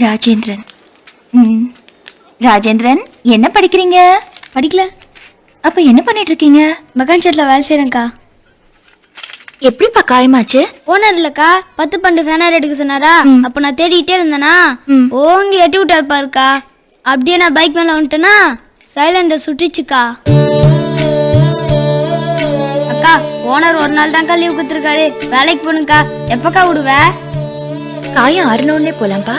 ராஜேந்திரன். ராஜேந்திரன், என்ன படிக்கிறீங்க? படிக்கல. அப்ப என்ன பண்ணிட்டு இருக்கீங்க? மெக்கானிக் ஷெட்ல வேலை செய்யறேன்க்கா. எப்படிப்பா காயமாச்சு? ஓனர் இல்லக்கா 10-12 ஃபேனர் எடுக்க சொன்னாரா. அப்ப நான் தேடிட்டே இருந்தேனா ஓங்கி எட்டி விட்டா இருப்பாருக்கா. அப்படியே நான் பைக் மேல வந்துட்டேனா சைலண்டர் சுட்டிச்சுக்கா. அக்கா ஓனர் ஒரு நாள் தான்க்கா லீவ் கொடுத்துருக்காரு. வேலைக்கு போகணுக்கா. எப்பக்கா விடுவ? காயம் ஆறணும்னே போலாம்ப்பா.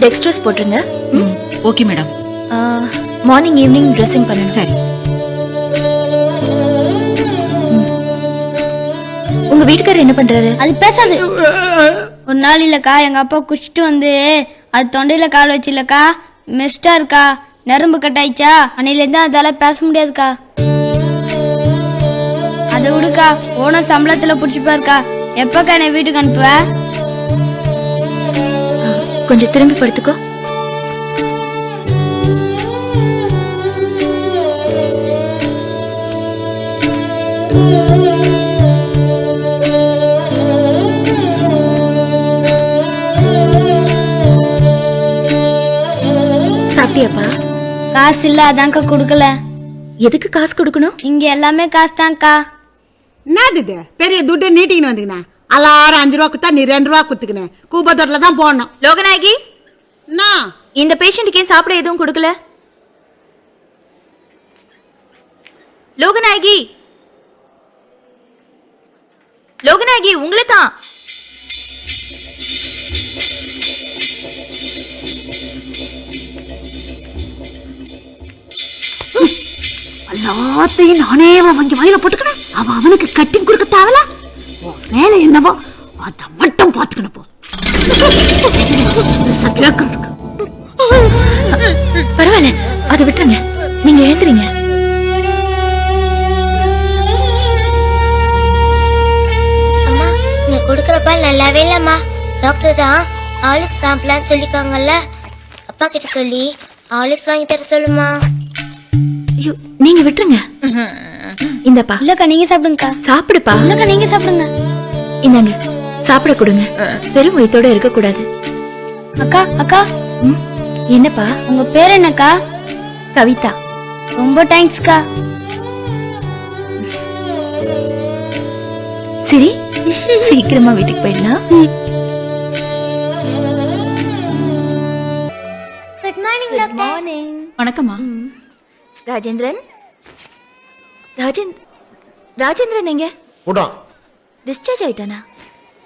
டெக்ஸ்ட்ரோஸ் போட்டுருங்க. Okay madam. Morning evening dressing பண்ணணும். சரி. உங்க வீட்டுக்காரர் என்ன பண்றாரு? அது பேசாது. ஒரு நாள் இல்லக்கா எங்க அப்பா குடிச்சிட்டு வந்து அது தொண்டையில கால் வச்சு இல்லக்கா மெஸ்டா இருக்கா. நரம்பு கட்டாயிச்சா. அன்னையிலேருந்து அதால பேச முடியாதுக்கா. அதை விடுக்கா. ஓனர் சம்பளத்துல புடிச்சுப்பாருக்கா. எப்பக்கா என்னை வீட்டுக்கு அனுப்புவ? கொஞ்சம் திரும்பி படுத்துக்கோ. சாப்பிட்டியாப்பா? காசு இல்ல அதான்க்கா கொடுக்கல. எதுக்கு காசு கொடுக்கணும்? இங்க எல்லாமே காசு தான்க்கா. என்னது இது? பெரிய துட்டு நீட்டிங்கன்னு வந்துக்கினேன். எல்லாரும் 5 ரூபா கொடுத்தா நீ 2 ரூபா கொடுத்துக்கினேன். கூப்பத்தோட்டல தான் போடணும். லோகநாயகி, என்ன இந்த பேஷண்ட்டுக்கே சாப்பிட எதுவும் கொடுக்கல? லோகநாயகி, லோகநாயகி உங்களை தான். எல்லாத்தையும் நானே வாங்கி வாயில போட்டுக்கணும். அவனுக்கு கட்டிங் கொடுக்க தேவல. வேலை என்னவோ அதை மட்டும் பார்த்துக்கணும். போ கேட்கறதுக்கு பரவாயில்ல, அதை விட்டுருங்க. நீங்க எழுந்துறீங்க. அம்மா, நீ கொடுக்குற பால் நல்லாவே இல்லம்மா. டாக்டர் தான் ஆலிஸ் சாப்பிடலான்னு சொல்லிருக்காங்கல்ல. அப்பா கிட்ட சொல்லி ஆலிஸ் வாங்கி தர சொல்லுமா. ஐயோ, நீங்க விட்டுருங்க. இந்தப்பா. இல்லக்கா நீங்க சாப்பிடுங்கக்கா. சாப்பிடுப்பா. இல்லக்கா நீங்க சாப்பிடுங்க. இந்தாங்க, சாப்பிட கொடுங்க. பெரும் வயித்தோட இருக்க கூடாது. அக்கா அக்கா என்னப்பா? உங்க பேர் என்னக்கா? கவிதா. ரொம்ப தேங்க்ஸ்க்கா. சரி, சீக்கிரமா வீட்டுக்கு போயிடலாம். Good morning doctor. வணக்கம்மா. ராஜேந்திரன், ராஜேந்திரன் எங்க? போட்டான். டிஸ்சார்ஜ் ஆயிட்டானா?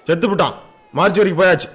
செத்து போட்டான். மார்ச் வரைக்கும் போயாச்சு.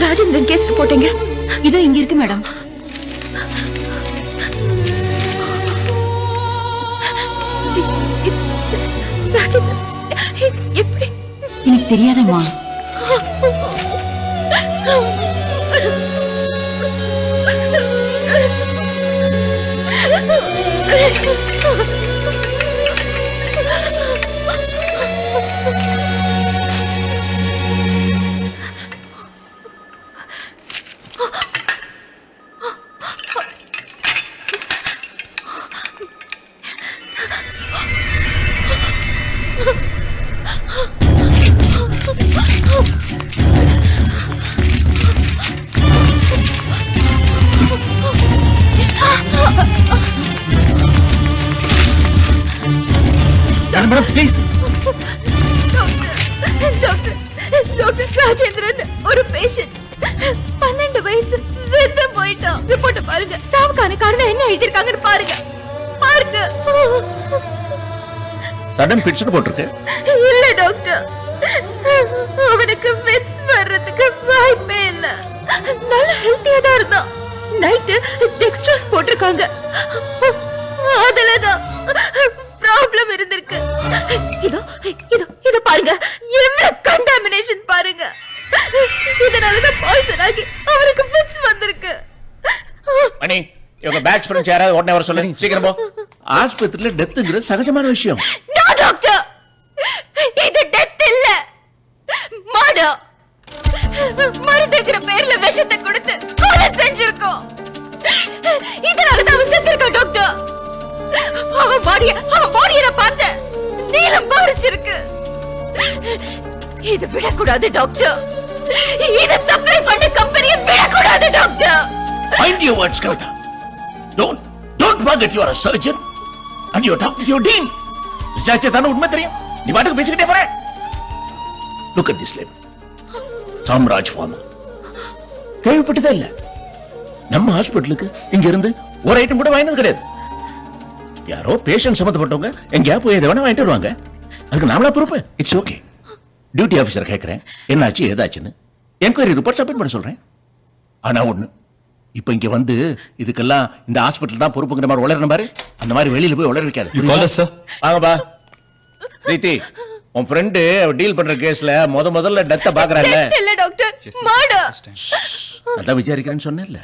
ராஜேந்திரன் கேஸ் போட்டீங்க. இதோ இங்க இருக்கு மேடம். ராஜேந்திரன் எப்படி? எனக்கு தெரியாதம்மா. Madam please. டாக்டர் ராஜேந்திரன் ஒரு பேஷண்ட் 12 வயசு செத்து போயிட்டான். ரிப்போர்ட் பாருங்க. சாவுக்கான காரணம் என்ன எழுதிருக்காங்கன்னு பாருங்க. பாருங்க. சடன் பிட்ஸ் போட்டுருக்கு. இல்ல டாக்டர், அவனுக்கு ஃபிட்ஸ் வர்றதுக்கு வாய்ப்பே இல்ல. நல்ல ஹெல்த்தியா தான் இருந்தான். நைட்டு டெக்ஸ்ட்ராஸ் போட்டிருக்காங்க. அதுலதான் ப்ராப்ளம் இருந்திருக்கு. இதோ இதோ இதோ பாருங்க, எவ்வளவு கண்டாமினேஷன் பாருங்க. இதனாலதான் பாய்சன் ஆகி அவருக்கு ஃபிட்ஸ் வந்திருக்கு. மணி, இவங்க பேட்ச் ஃப்ரெண்ட்ஸ் யாராவது உடனே வர சொல்லுங்க. சீக்கிரம் போ. ஆஸ்பத்திரியில டெத்ங்கிறது சகஜமான விஷயம். நோ டாக்டர், இது டெத் இல்ல, மர்டர். மருந்துங்கிற பேர்ல விஷத்தை கொடுத்து கொலை செஞ்சிருக்கோம். இதனாலதான் அவன் செத்திருக்கான் டாக்டர். அவன் பாடிய நான் பார்த்தேன். நீலம் பாரிச்சிருக்கு. இது விடக்கூடாது டாக்டர். இத சப்ளை பண்ண கம்பெனியை விடக்கூடாது doctor. Mind your words, Kavita. Don't forget you are a surgeon and you are talking to your dean. Research தான உண்மை தெரியும். நீ பாட்டுக்கு பேசிக்கிட்டே போற. Look at this label. Samraj pharma. கேள்விப்பட்டதே இல்ல. நம்ம ஹாஸ்பிட்டலுக்கு இங்க இருந்து ஒரு ஐட்டம் கூட வாங்கினது கிடையாது. யாரோ பேஷண்ட் சம்பந்தப்பட்டவங்க எங்கேயா போய் எதை வேணா வாங்கிட்டு வருவாங்க. அதுக்கு நாமளா பொறுப்பு. It's okay. டியூட்டி ஆஃபீஸர் கேட்கிறேன், என்னாச்சு ஏதாச்சுன்னு. என்கொயரி ரிப்போர்ட் சப்மிட் பண்ண சொல்றேன். ஆனா ஒண்ணு, இப்ப இங்க வந்து இதுக்கெல்லாம் இந்த ஹாஸ்பிட்டல் தான் பொறுப்புங்கிற மாதிரி உளறன பாரு. அந்த மாதிரி வெளியில போய் உளற வைக்காது. வாங்கப்பா. பிரீத்தி, உன் ஃப்ரெண்டு டீல் பண்ற கேஸ்ல முதல்ல டெத்த பாக்குறாங்க. இல்ல டாக்டர், மர்டர். அதான் விசாரிக்கிறேன்னு சொன்னேன்ல.